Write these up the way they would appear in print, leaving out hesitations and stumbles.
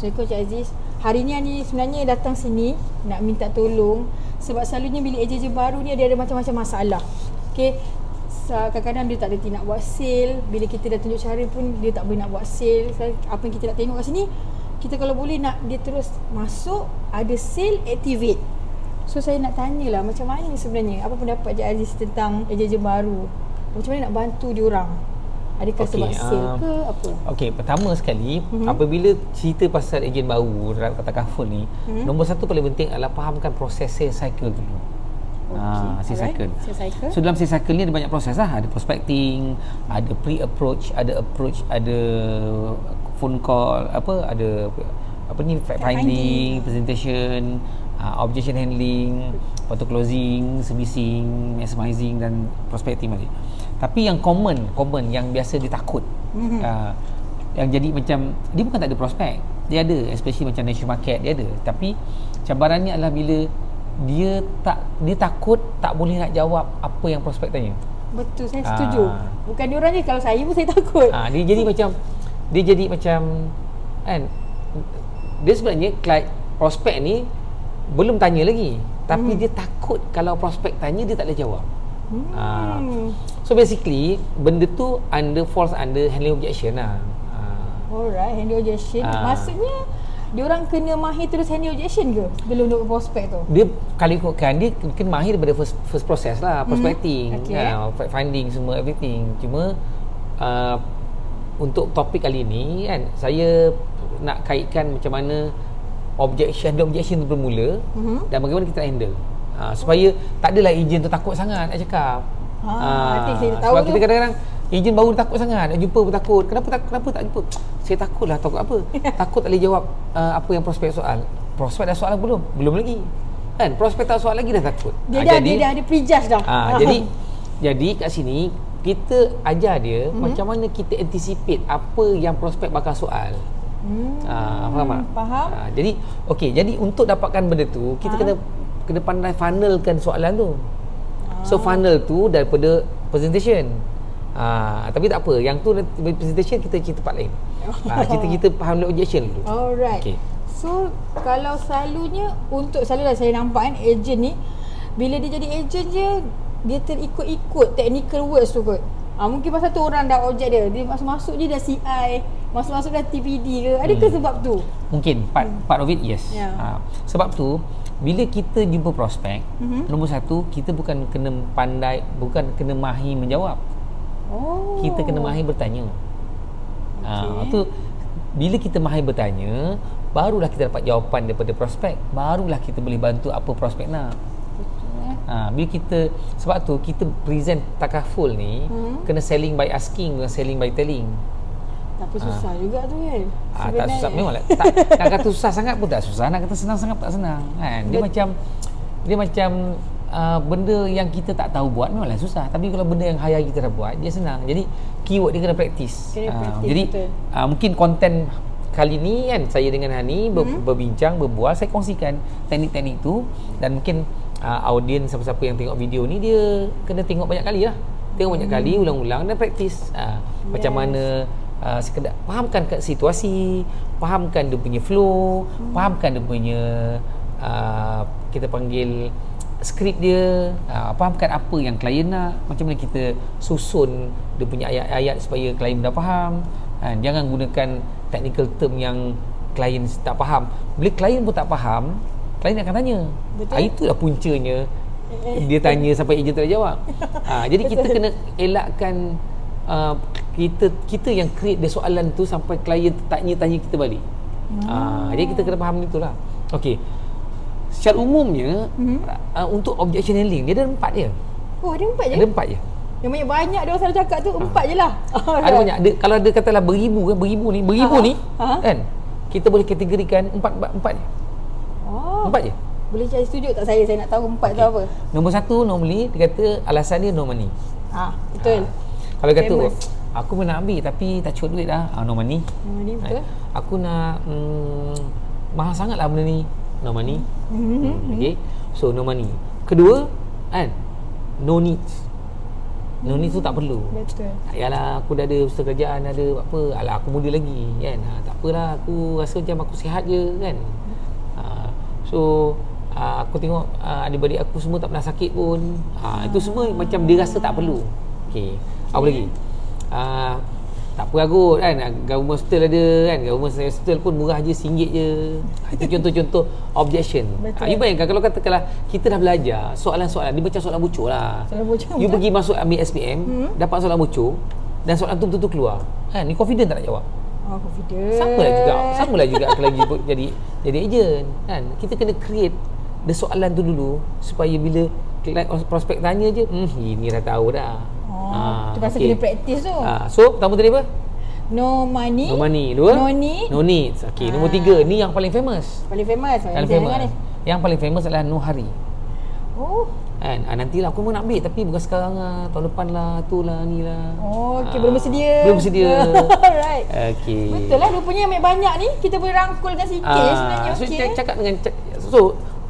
Assalamualaikum Cik Aziz. Hari ni sebenarnya datang sini nak minta tolong sebab selalunya bila ejen baru ni ada macam-macam masalah. Okey. Kadang-kadang dia tak reti nak buat sale. Bila kita dah tunjuk cara pun dia tak boleh nak buat sale. Apa yang kita nak tengok kat sini, kita kalau boleh nak dia terus masuk, ada sale, activate. So saya nak tanyalah macam mana sebenarnya, apa pendapat Cik Aziz tentang ejen baru? Macam mana nak bantu diorang? Adakah sebab sale ke apa? Okey, pertama sekali apabila cerita pasal ejen baru dalam takaful ni, nombor satu paling penting adalah fahamkan proses sales cycle dulu. Sales cycle. So dalam sales cycle ni ada banyak proses lah. Ada prospecting, ada pre-approach, ada approach, ada phone call, ada fact finding, presentation, objection handling, lepas tu closing, servicing, maximizing dan prospecting balik. Tapi yang common yang biasa dia takut, yang jadi macam dia bukan tak ada prospek, dia ada, especially macam national market dia ada, tapi cabarannya adalah bila dia takut tak boleh nak jawab apa yang prospek tanya. Betul, saya setuju. Bukan diorang je, kalau saya pun saya takut. Dia jadi macam kan, dia sebenarnya prospek ni belum tanya lagi, tapi dia takut kalau prospek tanya dia tak boleh jawab. So basically benda tu falls under handling objection lah. Alright, handling objection. Maksudnya diorang kena mahir terus handling objection ke belum untuk prospek tu? Dia kalau ikutkan dia kena mahir daripada first process lah, prospecting, fact finding semua, everything. Cuma untuk topik kali ni kan, saya nak kaitkan macam mana objection tu bermula dan bagaimana kita handle. Supaya tak adalah ejen tu takut sangat nak cakap. Sebab kita kadang-kadang ejen baru takut sangat nak jumpa pun takut. Kenapa tak jumpa? Saya takutlah, takut apa? Takut tak boleh jawab apa yang prospek soal. Prospek dah soal belum? Belum lagi. Kan prospek tak soal lagi dah takut. Dia dah ada prejudge dah. Jadi kat sini kita ajar dia macam mana kita anticipate apa yang prospek bakal soal. Faham tak? Faham. Jadi untuk dapatkan benda tu kita kena pandai funnelkan soalan tu. So funnel tu daripada presentation. Tapi tak apa, yang tu presentation kita cerita part lain. Kita faham objection dulu. Alright. So kalau selalunya selalulah saya nampak kan ejen ni bila dia jadi ejen je dia terikut-ikut technical words tu kot. Mungkin pasal tu orang dah objek dia masuk-masuk je dah CI, masuk-masuk dah TPD ke. Adakah sebab tu? Mungkin part of it, yes. Sebab tu bila kita jumpa prospek, nombor satu kita bukan kena mahir menjawab. Kita kena mahir bertanya. Tu bila kita mahir bertanya, barulah kita dapat jawapan daripada prospek, barulah kita boleh bantu apa prospek nak. Sebab tu kita present takaful ni kena selling by asking, bukan selling by telling. Tapi susah juga tu kan. Tak susah memanglah. Nak kata susah sangat pun tak susah, nak kata senang sangat pun tak senang kan. Dia macam benda yang kita tak tahu buat memanglah susah, tapi kalau benda yang hayal kita dah buat dia senang. Jadi keyword dia kena praktis. Jadi mungkin konten kali ni kan saya dengan Hani berbincang, berbual, saya kongsikan teknik-teknik tu dan mungkin audiens siapa-siapa yang tengok video ni dia kena tengok banyak kali lah. Tengok banyak kali, ulang-ulang dan praktis. Macam mana sekedar fahamkan situasi, fahamkan dia punya flow, fahamkan dia punya kita panggil skrip dia, fahamkan apa yang klien nak, macam mana kita susun dia punya ayat-ayat supaya klien dah faham. Jangan gunakan technical term yang klien tak faham. Bila klien pun tak faham, klien akan tanya. Itulah puncanya dia tanya sampai ejen tak jawab. Jadi kita kena elakkan kita yang create dia soalan tu sampai klien tanya kita balik. Jadi kita kena faham itulah. Okey. Secara umumnya untuk objection handling dia ada 4 je. Ada 4 je? Ada 4 je. Yang banyak dia orang selalu cakap tu 4 je lah. Ada banyak. Kalau ada katalah beribu ni kan, kita boleh kategorikan 4 je. 4 je. Boleh cari tunjuk tak saya nak tahu 4 tu apa. Nombor 1 normally dia kata alasan dia no money. Betul. Kalau kata aku pun nak ambil tapi tak cukup duit dah, no money. Betul. Aku nak mahal sangat lah benda ni, no money. Okay, so no money. Kedua kan, no needs. No need tu tak perlu. Betul. Tak payahlah aku dah ada usaha kerajaan, ada apa, alah aku muda lagi kan. Tak apalah, aku rasa macam aku sihat je kan. So aku tengok adik-beradik aku semua tak pernah sakit pun. Itu semua macam dia rasa tak perlu. Okey. Apa lagi? Tak apa kot kan, government hospital ada kan, government hospital pun murah je, RM1 je. Itu contoh-contoh objection. You bayangkan kalau katakanlah kita dah belajar soalan-soalan, dia macam soalan bocor lah. Soalan bocor, you pergi masuk ambil SPM, dapat soalan bocor dan soalan tu betul-betul keluar kan, ni confident tak nak jawab? Confident. Sama lah juga kalau jadi ejen kan. Kita kena create the soalan tu dulu supaya bila prospek tanya je, ini dah tahu dah. Tu pasal kena praktis tu. So pertama tadi apa? No money. Dua? No need. No need. Okey, nombor 3 ni yang paling famous. Yang paling famous adalah no hari. Kan? Nantilah aku mau nak ambil tapi bukan sekarang lah, tahun depan lah, tu lah, ni lah. Okey, belum bersedia. Alright. Okey. Betul lah, rupanya ambil banyak ni kita boleh rangkulkan sikit sebenarnya. So cakap dengan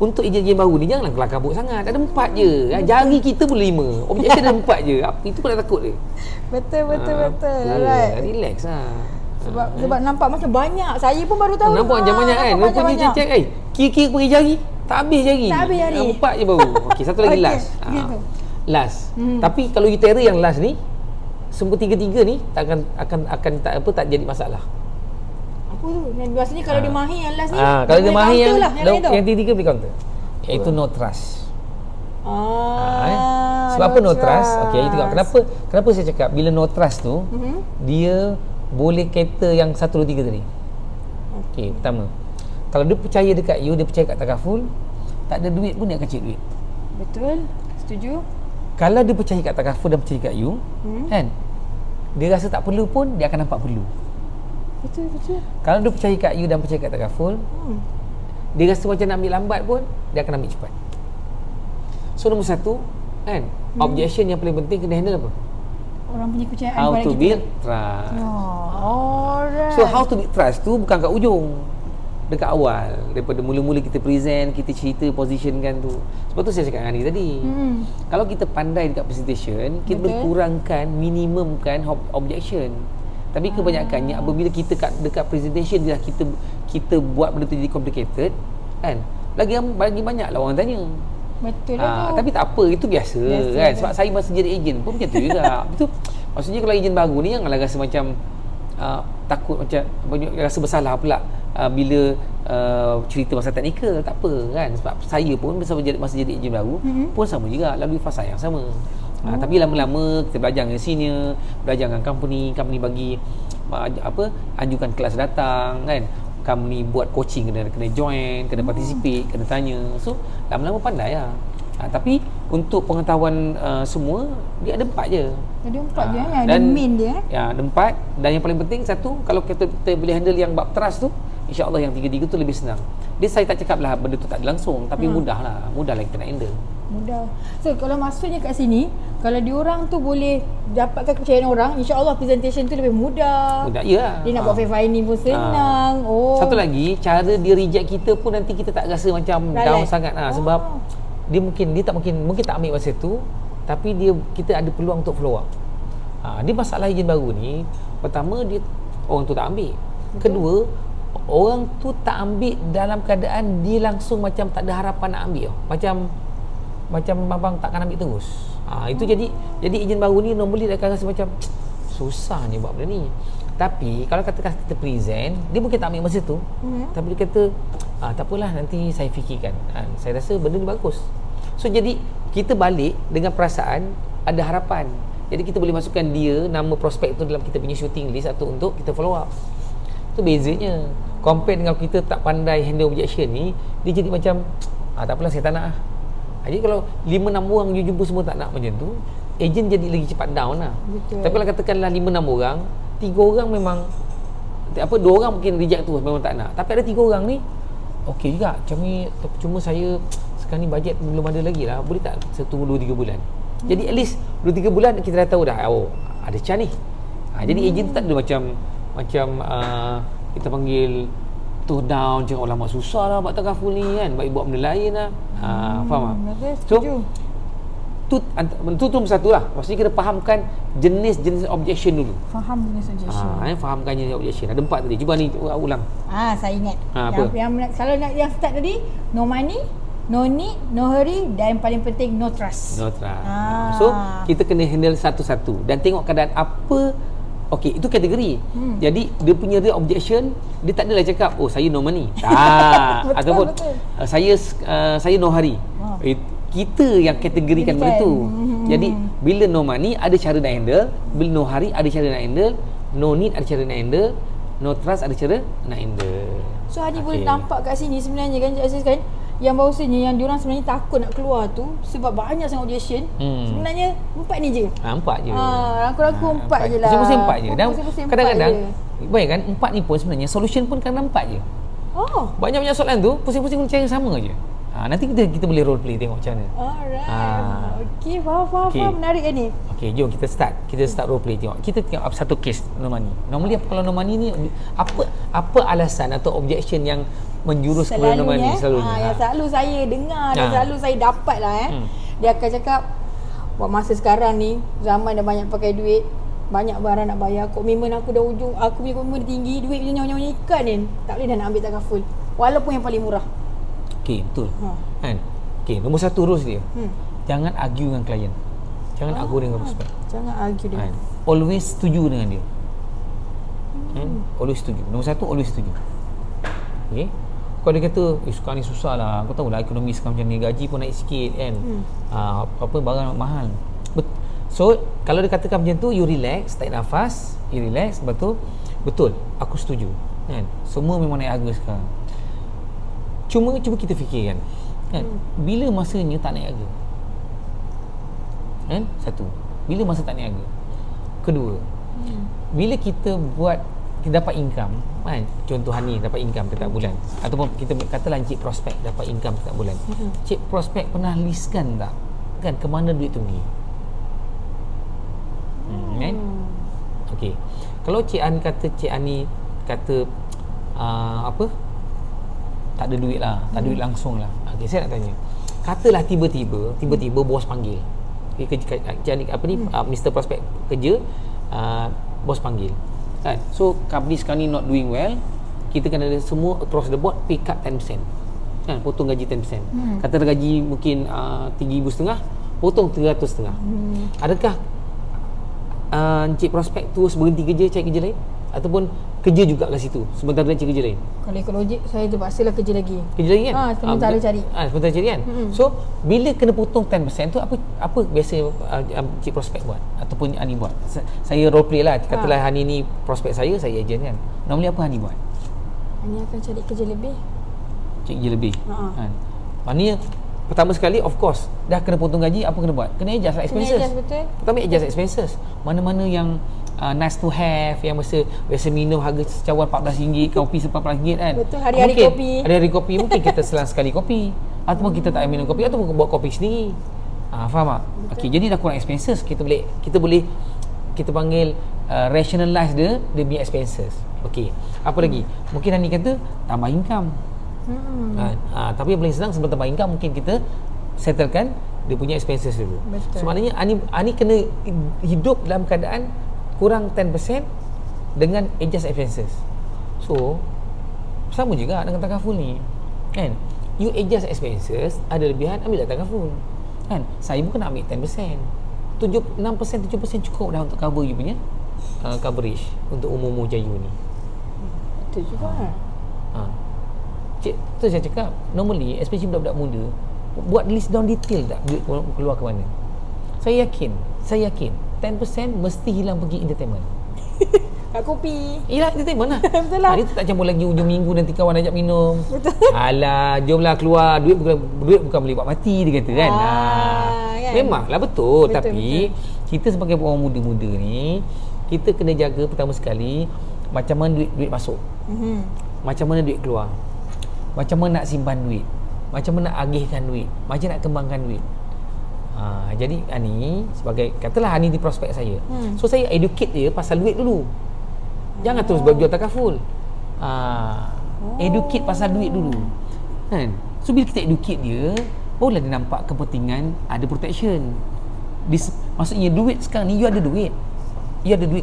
untuk ejen-ejen baru ni janganlah kelar kabut sangat. Ada 4 je. Jari kita pun 5. Objection ada 4 je. Itu pun dah takut dia. Betul. Alright. Relax lah. Sebab nampak macam banyak. Saya pun baru tahu. Nampak macam banyak kan. Rupanya cek kira-kira pergi jari. Tak habis jari. 4 je baru. Okey, satu lagi last. Last. Tapi kalau you terror yang last ni, semua 3-3 ni tak jadi masalah. Apa tu? Biasanya kalau dia mahir yang last ni, kalau dia mahir yang 3 boleh counter. Iaitu no trust. Sebab apa no trust? Okey, you tengok kenapa saya cakap bila no trust tu dia boleh cater yang 1 2 3 tadi. Okey, pertama, kalau dia percaya dekat you, dia percaya kat takaful, tak ada duit pun dia akan cari duit. Betul. Setuju. Kalau dia percaya kat takaful dan percaya kat you, kan? Dia rasa tak perlu pun dia akan nampak perlu. Betul. Kalau dia percaya kat you dan percaya kat takaful, dia rasa macam nak ambil lambat pun dia akan ambil cepat. So nombor 1 kan, objection yang paling penting kena handle apa? Orang punya kepercayaan pada kita. How to build trust. Alright. So how to build trust tu bukan kat ujung, dekat awal, daripada mula-mula kita present, kita cerita, positionkan tu. Sebab tu saya cakap dengan Ani tadi, kalau kita pandai dekat presentation, kita boleh kurangkan, minimumkan objection. Tapi kebanyakannya apabila kita dekat presentation dia kita buat benda tu jadi complicated kan, lagi banyak lah orang tanya. Betul lah tu. Tapi tak apa, itu biasa kan. Sebab saya masa jadi ejen pun macam tu juga. Betul. Maksudnya kalau ejen baru ni janganlah rasa macam takut, macam rasa bersalah pula bila cerita pasal teknikal. Tak apa kan. Sebab saya pun masa jadi ejen baru pun sama juga, lalui fasa yang sama. Tapi lama-lama kita belajar dengan senior, belajar dengan company bagi anjurkan kelas datang kan, company buat coaching, kena join, kena participate, kena tanya. So lama-lama pandai lah. Tapi untuk pengetahuan semua dia ada 4 je. Ada 4 je yang ada main dia. Ya, ada 4. Dan yang paling penting satu, kalau kita boleh handle yang bab trust tu, insya-Allah yang 3-3 tu lebih senang. Dia saya tak cakap lah benda tu tak langsung, tapi mudah lah kita nak handle. Mudah. So kalau maksudnya kat sini, kalau diorang tu boleh dapatkan kepercayaan orang, insya-Allah presentation tu lebih mudah. Ya. Dia nak buat fine pun senang. Satu lagi, cara dia reject kita pun nanti kita tak rasa macam down sangat sebab dia mungkin tak ambil masa tu, tapi kita ada peluang untuk follow up. Dia masalah ejen baru ni, pertama dia orang tu tak ambil. Kedua, orang tu tak ambil dalam keadaan dia langsung macam tak ada harapan nak ambil. Macam abang takkan ambil terus. Itu jadi ejen baru ni normally dia akan rasa macam susahnya buat benda ni. Tapi kalau katakan kita present, dia mungkin tak ambil masa tu, tapi dia kata tak apalah, nanti saya fikirkan. Saya rasa benda ni bagus. So jadi kita balik dengan perasaan ada harapan. Jadi kita boleh masukkan dia, nama prospek tu dalam kita punya shooting list atau untuk kita follow up. Itu bezanya. Compare dengan kita tak pandai handle objection ni, dia jadi macam tak apalah, saya tak nak. Jadi kalau 5-6 orang you jumpa semua tak nak macam tu, ejen jadi lagi cepat down lah. Betul. Tapi kalau katakanlah 5-6 orang, 3 orang memang 2 orang mungkin reject tu, memang tak nak. Tapi ada 3 orang ni okey juga. Cuma saya sekarang ni bajet belum ada lagi lah, boleh tak saya tunggu 2-3 bulan. Jadi at least 2-3 bulan kita dah tahu dah, ada chance ni. Jadi ejen tu tak ada macam kita panggil tu down, cakap lama susah lah buat takaful ni kan, baik buat benda lain lah. Faham tak? So Itu nombor satu lah. Maksudnya kena fahamkan jenis-jenis objection dulu. Faham jenis objection. Fahamkan jenis objection. Ada 4 tadi. Cuba ni ulang. Saya ingat. Apa? Kalau nak yang start tadi, no money, no need, no hurry, dan yang paling penting no trust. No trust. So kita kena handle satu-satu dan tengok keadaan apa. Okey, itu kategori. Jadi dia punya real objection, dia tak adalah cakap saya no money. Betul, ataupun betul. Saya no hari. Kita yang kategorikan benda tu. Jadi bila no money ada cara nak handle, bila no hari ada cara nak handle, no need ada cara nak handle, no trust ada cara nak handle. So Hadi boleh nampak kat sini sebenarnya kan Cik Aziz kan, yang bahawasanya yang diorang sebenarnya takut nak keluar tu sebab banyak sangat objection. Sebenarnya 4 ni je. 4 je. Ragu-ragu 4 je lah. Pusing-pusing 4 je. Dan Pusing-pusing kadang-kadang je. bayangkan 4 ni pun sebenarnya solution pun kadang 4 je. Banyak-banyak soalan tu pusing-pusing guna cara yang sama je. Nanti kita boleh role play tengok macam mana. Alright. Okey, faham. Menarik kan ni. Okey, jom kita start role play tengok. Kita tengok apa satu case no money. Normally kalau no money ni apa alasan atau objection yang menjurus kepada no money selalunya? Yang selalu saya dengar dan selalu saya dapat lah dia akan cakap, buat masa sekarang ni zaman dah banyak pakai duit, banyak barang nak bayar, komitmen aku dah ujung, aku punya komitmen tinggi, duit je nyawa-nyawa ikan ni, tak boleh dah nak ambil takaful walaupun yang paling murah. Okey, betul. Kan? Okey, nombor 1 rules dia. Jangan argue dengan klien. Jangan argue dengan prospek. Jangan argue dia. Always setuju dengan dia. Always setuju. Nombor 1, always setuju. Okey. Kalau dia kata, sekarang ni susah lah, kau tahu lah ekonomi sekarang macam ni, gaji pun naik sikit kan, barang mahal. So, kalau dia katakan macam tu, you relax, tarik nafas, you relax, betul, aku setuju kan? Semua memang naik harga sekarang. Cuba kita fikirkan kan? Bila masanya tak naik harga? Kan? 1. Bila masa tak naik harga? Kedua, bila kita dapat income kan? Contoh Hani dapat income setiap bulan, ataupun kita katalah Encik Prospek dapat income setiap bulan. Encik Prospek pernah listkan tak kan ke mana duit tu pergi? Kan? Okey. Kalau Cik Ani kata tak ada duit lah, tak ada duit langsung lah. Okey, saya nak tanya. Katalah tiba-tiba bos panggil. Mr. Prospek kerja, bos panggil. Kan? So company sekarang ni not doing well, kita kena ada semua across the board pay cut 10%. Kan? Potong gaji 10%. Kata gaji mungkin 3,500, potong 300,500. Adakah Encik Prospek terus berhenti kerja, cari kerja lain? Ataupun kerja juga kat situ sementara dia cari kerja lain? Kalau ikut logik, saya terpaksalah kerja lagi kan? Sementara cari sementara cari kan? So bila kena potong 10% tu, apa biasa Encik Prospek buat ataupun Hani buat? Saya role play lah, katalah Hani ni prospek saya agent kan, normally apa Hani buat? Hani akan cari kerja lebih. Cari kerja lebih kan? Maknanya pertama sekali, of course, dah kena potong gaji, apa kena buat? Kena adjust expenses. Betul. Pertama adjust expenses. Mana-mana yang nice to have, yang biasa minum harga cawan RM14, kopi RM14 kan. Betul, hari-hari mungkin, kopi. Hari-hari kopi, mungkin kita selang sekali kopi. Ataupun kita tak minum kopi, ataupun buat kopi sendiri. Faham tak? Okey, jadi dah kurang expenses, kita boleh kita panggil rationalize dia punya expenses. Okey. Apa lagi? Mungkin Hani kata tambah income. Tapi yang paling senang sebelum tambah income, mungkin kita settlekan dia punya expenses dulu. Betul. So maknanya Ani kena hidup dalam keadaan kurang 10% dengan adjust expenses. So sama juga dengan takaful ni kan, you adjust expenses, ada lebihan ambil takaful kan. Saya bukan nak ambil 10%, 6%, 7% cukup dah untuk cover you punya coverage untuk umur Jayu ni. Betul juga. Cik, tu saya cakap, normally especially budak-budak muda buat list down detail tak duit keluar ke mana. Saya yakin 10% mesti hilang pergi entertainment. Kat kopi. Hilang entertainment lah. Betul lah. Dia tak campur lagi hujung minggu nanti kawan ajak minum. Betul. Alah, jomlah keluar, duit bukan beli buat mati, dia kata kan. Kan? Memanglah betul, tapi kita sebagai orang muda-muda ni, kita kena jaga pertama sekali macam mana duit masuk. Macam mana duit keluar. Macam mana nak simpan duit, macam mana nak agihkan duit, macam nak kembangkan duit. Jadi Ani sebagai, katalah Ani di prospek saya, so saya educate dia pasal duit dulu. Jangan terus berjual takaful. Educate pasal duit dulu kan. So bila kita educate dia, barulah dia nampak kepentingan ada protection. Maksudnya duit sekarang ni, you ada duit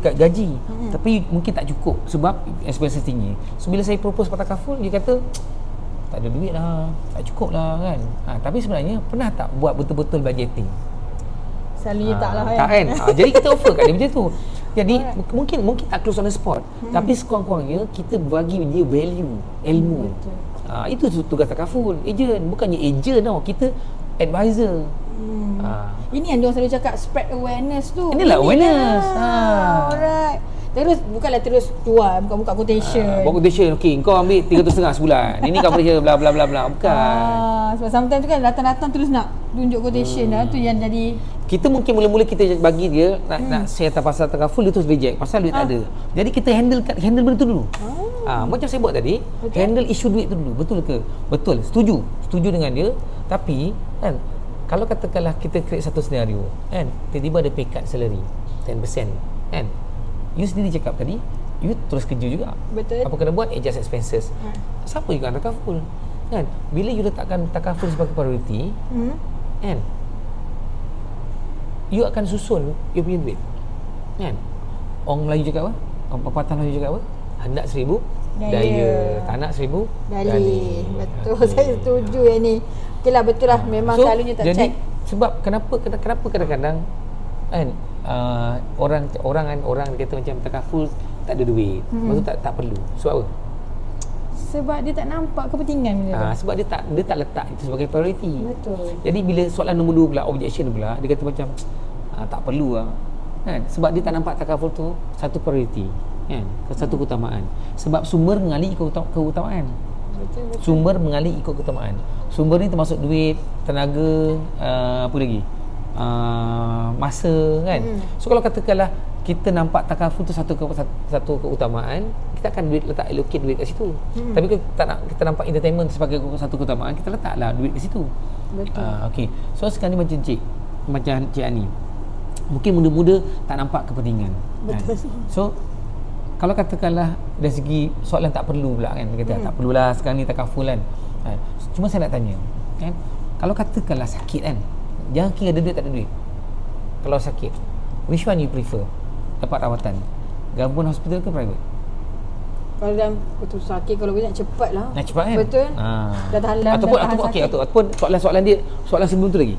kat gaji, tapi mungkin tak cukup sebab expenses tinggi. So bila saya propose Pak Takaful, dia kata tak ada duit lah, tak cukup lah kan. Tapi sebenarnya pernah tak buat betul-betul budgeting? Selalunya tak lah tak kan. Jadi kita offer kat dia macam tu. Jadi mungkin tak close on the spot, tapi sekurang-kurangnya kita bagi dia value, ilmu. Itu tugas Takaful. Ejen bukannya ejen tau, kita advisor. Ini yang diorang selalu cakap, spread awareness tu. Inilah awareness. Alright. Terus bukanlah terus jual, buka quotation. Buat quotation, okey, kau ambil 300.5 sebulan. Ini kau boleh bla bla bla bla. Bukan. Sebab sometimes tu kan datang-datang terus nak tunjuk quotation lah, tu yang jadi. Kita mungkin mula-mula kita bagi dia nak share atas pasal Takaful, dia terus reject pasal duit tak ada. Jadi kita handle benda tu dulu. Macam saya buat tadi, handle isu duit tu dulu. Betul ke? Betul. Setuju dengan dia. Tapi kan, kalau katakanlah kita create satu senario kan, tiba-tiba ada pay cut salary 10% kan, you sendiri cakap tadi, you terus kerja juga. Betul. Apa kena buat? Adjust expenses. Siapa juga Takaful kan? Bila you letakkan Takaful sebagai priority kan, you akan susun you punya duit kan. Orang Melayu cakap apa? Orang pepatah Melayu cakap apa? Hendak 1000 daya, tak nak 1000 dalih. Betul. Saya setuju yang ni. Okey lah, betul lah. Memang selalunya tak jadi, check. Sebab kenapa kadang-kadang kan orang dia kata macam Takaful tak ada duit. Maksud tak perlu. Sebab apa? Sebab dia tak nampak kepentingan benda tu. Sebab dia tak letak itu sebagai priority. Betul. Jadi bila soalan nombor 2 pula, objection pula, dia kata macam tak perlu lah kan? Sebab dia tak nampak Takaful tu satu priority kan, satu keutamaan. Sebab sumber mengalir ikut keutamaan. Betul. Sumber mengalir ikut keutamaan. Sumber ni termasuk duit, tenaga, apa lagi? Masa kan. So kalau katakanlah kita nampak Takaful tu satu keutamaan, kita akan letak allocate duit kat situ. Tapi kalau kita nampak entertainment sebagai satu keutamaan, kita letaklah duit kat situ. Betul. Okey. So sekarang ni macam Cik Ani, mungkin muda-muda tak nampak kepentingan. Betul. Kan? So kalau katakanlah dari segi soalan tak perlu pula kan, dia kata tak perlulah sekarang ni Takaful kan. Cuma saya nak tanya kan, kalau katakanlah sakit kan, jangan kira ada duit tak ada duit. Kalau sakit, which one you prefer? Dapat rawatan government hospital ke private? Kalau dalam betul sakit, kalau boleh nak cepat lah. Nak cepat kan? Betul. Dah tahan ataupun soalan dia, soalan sebelum tu lagi.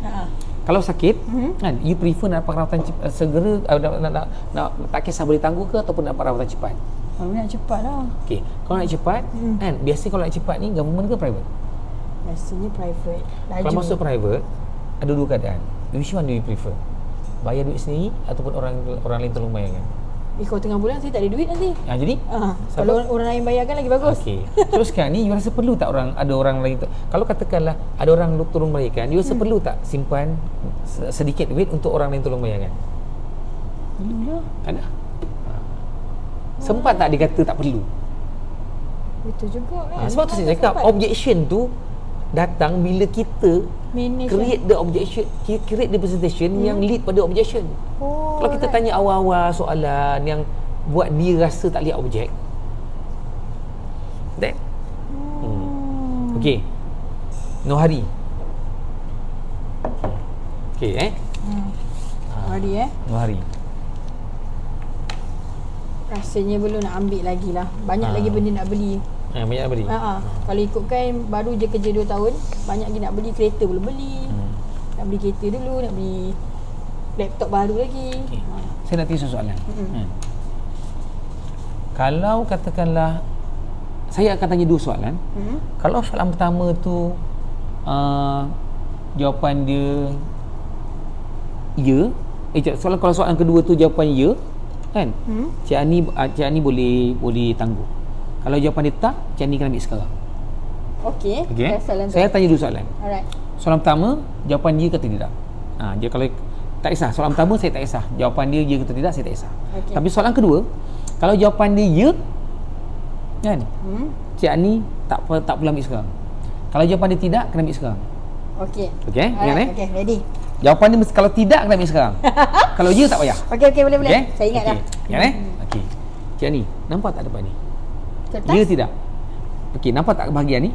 Kalau sakit kan, you prefer nak dapat rawatan segera, nak tak kisah boleh tangguh ke ataupun nak dapat rawatan cepat? Kalau nak cepat lah. Okey, kalau nak cepat kan, biasa kalau nak cepat ni government ke private? Biasanya private. Laju. Kalau masuk private ada dua keadaan. Which one do you prefer? Bayar duit sendiri ataupun orang lain tolong bayarkan? Kalau tengah bulan saya tak ada duit nanti. Jadi kalau orang lain bayarkan lagi bagus. Okey. So sekarang ni you rasa perlu tak ada orang lain kalau katakanlah ada orang tolong bayarkan, you rasa perlu tak simpan sedikit duit untuk orang lain tolong bayarkan? Perlulah. Ada. Sempat tak dikata tak perlu? Betul juga kan. Sebab tu saya cakap objection tu datang bila kita create the objection, create the presentation yang lead pada objection. Kalau kita tanya awal-awal soalan yang buat dia rasa tak lihat objek, that okey, Nohari. Okey Nohari rasanya belum nak ambil lagi lah. Banyak lagi benda nak beli. Banyak nak beli. Kalau ikutkan baru je kerja 2 tahun, banyak lagi nak beli. Kereta belum beli. Nak beli kereta dulu, nak beli laptop baru lagi. Saya nak tanya soalan. Kalau katakanlah saya akan tanya 2 soalan. Kalau soalan pertama tu jawapan dia ya, kalau soalan kedua tu jawapan ya kan, Cik Ani boleh tangguh. Kalau jawapan dia tak, Cik Ani kena ambil sekarang. Okey. Saya tanya 2 soalan. Alright. Soalan pertama, jawapan dia ke tidak. Dia kalau tak kisah, soalan pertama saya tak kisah, jawapan dia ya ke tidak saya tak kisah. Tapi soalan kedua, kalau jawapan dia ya kan, Cik Ani tak perlu ambil sekarang. Kalau jawapan dia tidak, kena ambil sekarang. Okey. Ingat Okey, ready. Jawapan dia kalau tidak, kena ambil sekarang. Kalau ya, tak payah. Okey, boleh. Saya ingat dah. Ingat Okey. Cik Ani, nampak tak depan ni? Kertas? Ya tidak? Okey, nampak tak bahagian ni?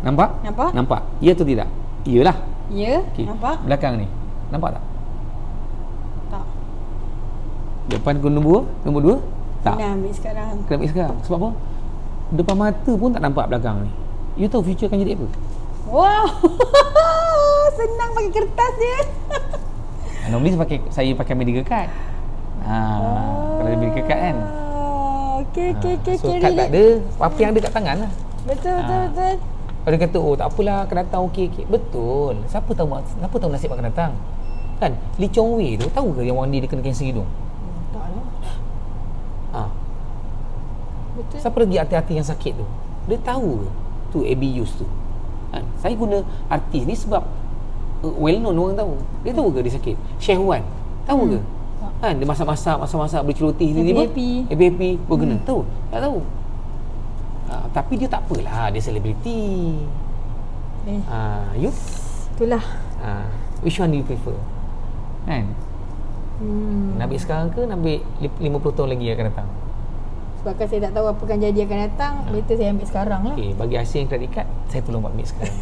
Nampak? Nampak. Ya atau tidak? Iyalah. Ya, Okay. nampak. Belakang ni, nampak tak? Depan nombor 2? Tak. Kena ambil sekarang. Kena ambil sekarang. Sebab apa? Depan mata pun tak nampak belakang ni. You tahu future akan jadi apa? Wow. Senang pakai kertas dia. Normally saya pakai medical card. Kalau ada medical card kan. Okey. So kad tak ada, apa yang ada kat tangan lah. Betul. Kalau dia kata, oh tak apalah akan datang, okey. Betul. Siapa tahu nasib akan datang? Kan? Lee Chong Wei tu, tahu ke yang orang dia kena kanser hidung? Tak lah. Betul. Siapa lagi artis-artis yang sakit tu? Dia tahu ke? Tu abuse tu. Kan? Saya guna artis ni sebab well known, orang tahu. Dia tahu ke dia sakit? Syehwan tahu ke? Kan dia masak-masak berceloteh tiba-tiba ABP berkena. Tahu? Tak tahu. Tapi dia tak apalah, dia selebriti. You? Itulah. Which one do you prefer? Kan? Nak ambil sekarang ke nak ambil 50 tahun lagi akan datang? Sebabkan saya tak tahu apa akan jadi akan datang, better saya ambil sekarang lah. Okay, bagi hasil yang kredit card, saya tolong buat ambil sekarang.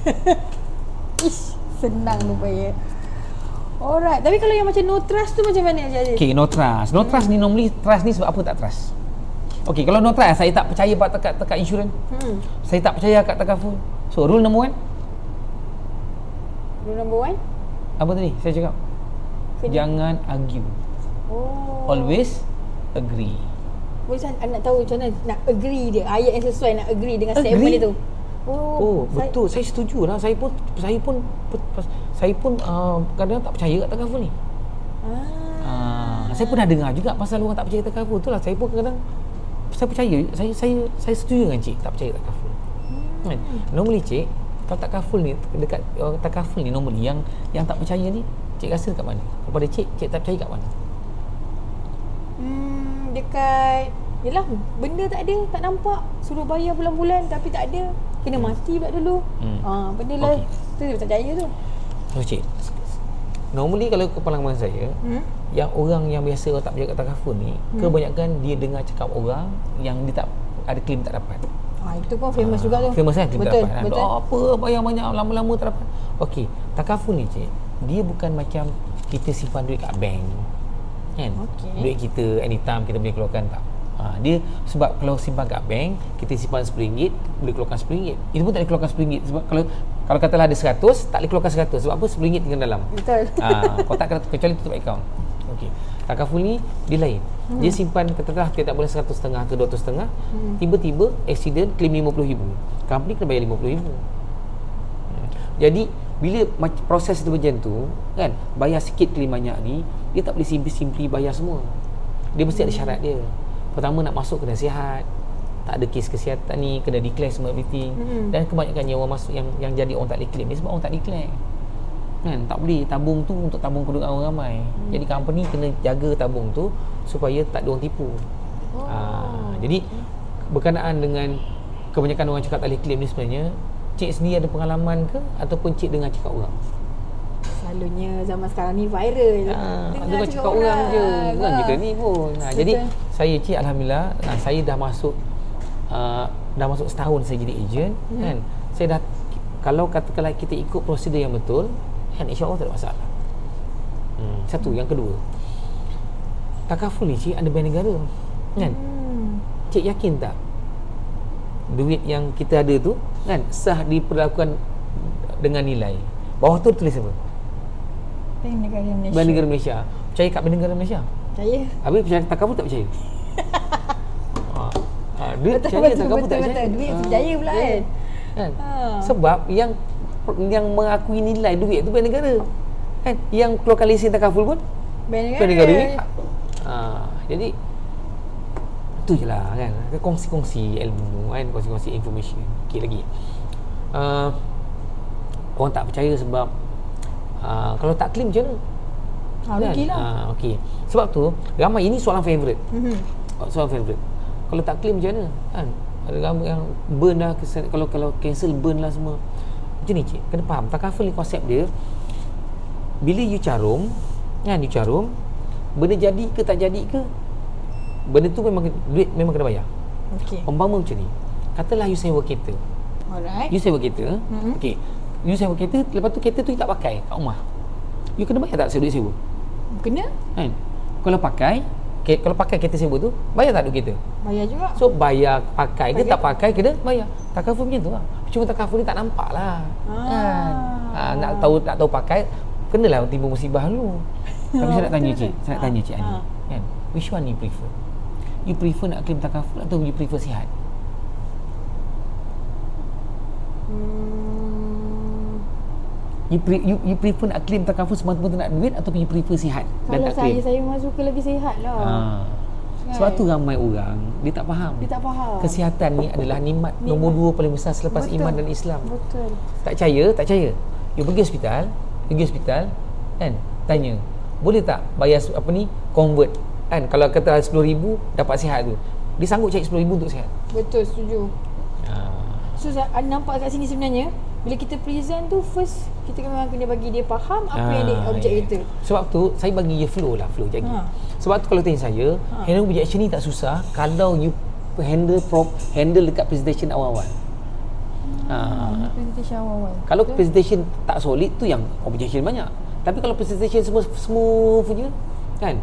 Ish, senang rupanya. Alright, tapi kalau yang macam no trust tu macam mana jadi? Okay, no trust. No trust ni normally, trust ni sebab apa tak trust? Okay, kalau no trust, saya tak percaya kat insurans. Saya tak percaya kat takaful. So, rule number 1? Rule number 1? Apa tadi saya cakap? Jangan argue. Always agree. Boleh nak tahu macam mana nak agree dia, ayat yang sesuai nak agree dengan statement dia tu. Betul. Saya setuju lah. Saya pun kadang tak percaya kat takaful ni. Saya pernah dengar juga pasal orang tak percaya takaful. Itulah saya pun kadang saya percaya. Saya setuju dengan cik tak percaya takaful. Normally cik, kalau takaful ni dekat takaful ni normally yang tak percaya ni, cik rasa dekat mana? Kepada cik tak percaya kat mana? Dekat yelah, benda tak ada, tak nampak, suruh bayar bulan-bulan tapi tak ada, kena mati pula dulu. Benda lah tu dia tak percaya tu. So cik, normally kalau kepengalaman saya, yang orang yang biasa orang tak percaya kat takaful ni, kebanyakan dia dengar cakap orang yang dia tak ada claim tak dapat. Itu pun famous juga tu. Famous kan, claim betul, tak dapat. Betul. Apa bayar banyak, lama-lama tak dapat. Okey, takaful ni cik, dia bukan macam kita simpan duit kat bank kan. Duit kita anytime kita boleh keluarkan, tak. Dia sebab kalau simpan kat bank, kita simpan RM10, boleh keluarkan RM10. Itu pun tak boleh keluarkan RM10 sebab kalau katalah ada 100, tak boleh keluarkan 100 sebab apa? RM10 tinggal dalam. Betul. Kau tak kecuali tutup account. Okey. Takaful ni dia lain. Dia simpan katalah tiap bulan 100 setengah atau 200 setengah, tiba-tiba accident claim RM50,000. Company kena bayar RM50,000. Jadi bila proses tu macam tu kan, bayar sikit claim banyak ni, dia tak boleh simply bayar semua. Dia mesti ada syarat dia. Pertama, nak masuk kena sihat, tak ada kes kesihatan ni, kena declare semua everything. Dan kebanyakannya orang masuk yang jadi orang tak boleh claim ni sebab orang tak declare kan. Tak boleh tabung tu untuk tabung kedudukan orang ramai. Jadi company kena jaga tabung tu supaya tak ada orang tipu. Jadi berkenaan dengan kebanyakan orang cakap tak boleh claim ni, sebenarnya cik sendiri ada pengalaman ke ataupun cik dengar cakap orang? Selalunya zaman sekarang ni viral. Dengar cakap orang je. Bukan kita ni pun. Jadi saya cik alhamdulillah, saya dah masuk setahun saya jadi ejen kan. Saya dah, kalau katakanlah kita ikut prosedur yang betul kan, insya-Allah tak ada masalah. Satu, yang kedua, takaful ni cik ada bank negara kan. Cik yakin tak duit yang kita ada tu kan sah diperlakukan dengan nilai? Bawah tu tulis apa? Bank Negara Malaysia. Bank Negara Malaysia. Percaya kat Bank Negara Malaysia? Percaya. Habis percaya takaful tak percaya? Duit percaya, takaful tak percaya? Duit percaya pula kan. Sebab yang mengakui nilai duit tu Bank Negara kan. Yang keluarkan lesen takaful pun Bank Negara ni. Jadi tu je lah kan, kongsi-kongsi ilmu kan, kongsi-kongsi information. Okey lagi, orang tak percaya sebab kalau tak claim macam mana? Rugilah. Okey, sebab tu ramai, ini soalan favourite. Soalan favourite, kalau tak claim macam mana kan? Ada ramai yang burn dah, kalau cancel burn lah semua. Macam ni cik, kena faham takaful ni konsep dia, bila you carum kan, you carum, benda jadi ke tak jadi ke, benda tu memang duit memang kena bayar. Umpama macam ni, katalah you sewa kereta. Alright. You sewa kereta. Okey, you sewa kereta, lepas tu kereta tu you tak pakai kat rumah, you kena bayar tak duit sewa? Kena. Kan? Kalau pakai, kalau pakai kereta sewa tu, bayar tak duit kereta? Bayar juga. So bayar pakai ke tak pakai kena bayar. Takaful macam tu lah. Cuma takaful ni tak nampak lah. Kan? Nak tahu pakai, kenalah timbul musibah dulu. Tapi saya nak tanya cik, Ani. Kan? Which one you prefer? You prefer nak claim takaful atau you prefer sihat? You prefer nak claim takaful semata-mata nak duit atau you prefer sihat dan Kalau tak claim? saya memang suka lagi sihat lah. Kan? Sebab tu ramai orang dia tak faham. Kesihatan ni adalah nikmat nombor 2 paling besar selepas iman dan Islam. Betul. Tak percaya. You pergi hospital kan, tanya, boleh tak bayar convert kan, kalau kata 10,000 dapat sihat tu, dia sanggup cari 10,000 untuk sihat. Betul, setuju. So nampak kat sini sebenarnya bila kita present tu, first kita memang kena bagi dia faham apa yang dia objek kita. Sebab tu saya bagi dia flow je. Sebab tu kalau tanya saya, handle objection ni tak susah kalau you handle dekat presentation awal-awal. Presentation awal. Kalau presentation tak solid tu yang objection banyak. Tapi kalau presentation semua smooth je kan,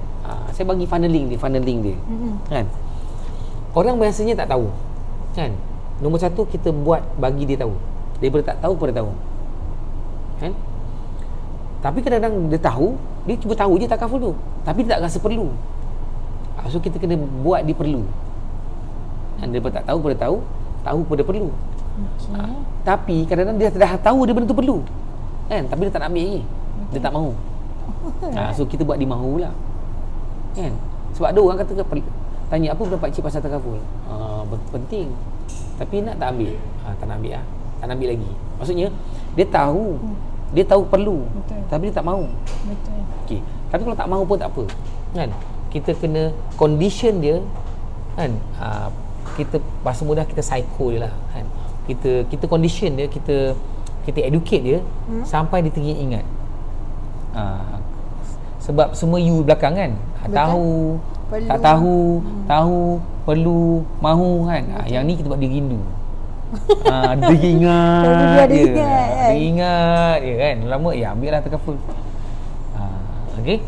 saya bagi funneling dia. Kan? Orang biasanya tak tahu. Kan? Nombor 1 kita buat bagi dia tahu. Daripada tak tahu pada tahu. Kan? Tapi kadang-kadang dia tahu, dia cuba tahu je takaful tu. Tapi dia tak rasa perlu. So kita kena buat dia perlu. Dan daripada tak tahu pada tahu pada perlu. Tapi kadang-kadang dia dah tahu dia benda tu perlu. Kan? Tapi dia tak nak ambil lagi. Dia tak mahu. So kita buat dia mahu pula. Kan? Sebab ada orang kata tanya apa pendapat cik pasal takaful? Penting. Tapi nak tak ambil? Tak nak ambil lah. Tak nak ambil lagi. Maksudnya dia tahu. Dia tahu perlu. Betul. Tapi dia tak mahu. Betul. Okey. Tapi kalau tak mahu pun tak apa. Kan? Kita kena condition dia kan. Kita bahasa mudah kita psycho dia lah kan. Kita condition dia, kita educate dia sampai dia ingat. Sebab semua you belakang kan. Tahu, perlu. Tak tahu, perlu, mahu kan. Yang ni kita buat dia rindu. Dia ingat dia kan. Lama ambil lah takaful. Okay.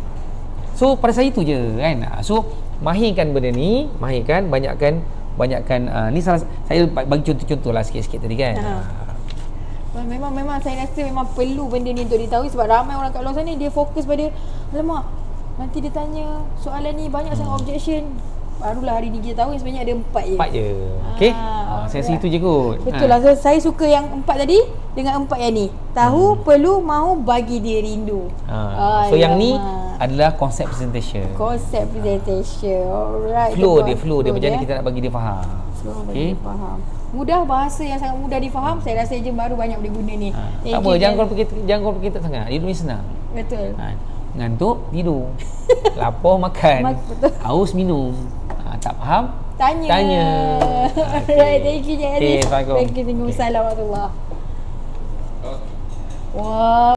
So pada saya tu je kan. So mahirkan benda ni, banyakkan ni salah, saya bagi contoh-contoh lah sikit-sikit tadi kan. Memang saya rasa memang perlu benda ni untuk ditahui, sebab ramai orang kat luar sana dia fokus pada alamak nanti dia tanya soalan ni banyak sangat objection. Barulah hari ni kita tahu sebenarnya ada 4 je. Okey. Saya rasa itu je kot. Betul lah. So, saya suka yang 4 tadi dengan 4 yang ni. Tahu, perlu, mahu, bagi dia rindu. So yang ni adalah konsep presentation. Alright. Flow dia macam ni kita nak bagi dia faham. Okey. Mudah, bahasa yang sangat mudah difaham. Saya rasa ejen baru banyak boleh guna ni. Tak apa, jangan kalau kita sangat. Dia lebih senang. Betul. Ngantuk, tidur. Lapar, makan. Haus, minum. Tak faham? Tanya. Alright, thank you Cik Aziz. Assalamualaikum. Thank you. Assalamualaikum warahmatullahi wabarakatuh. Wow.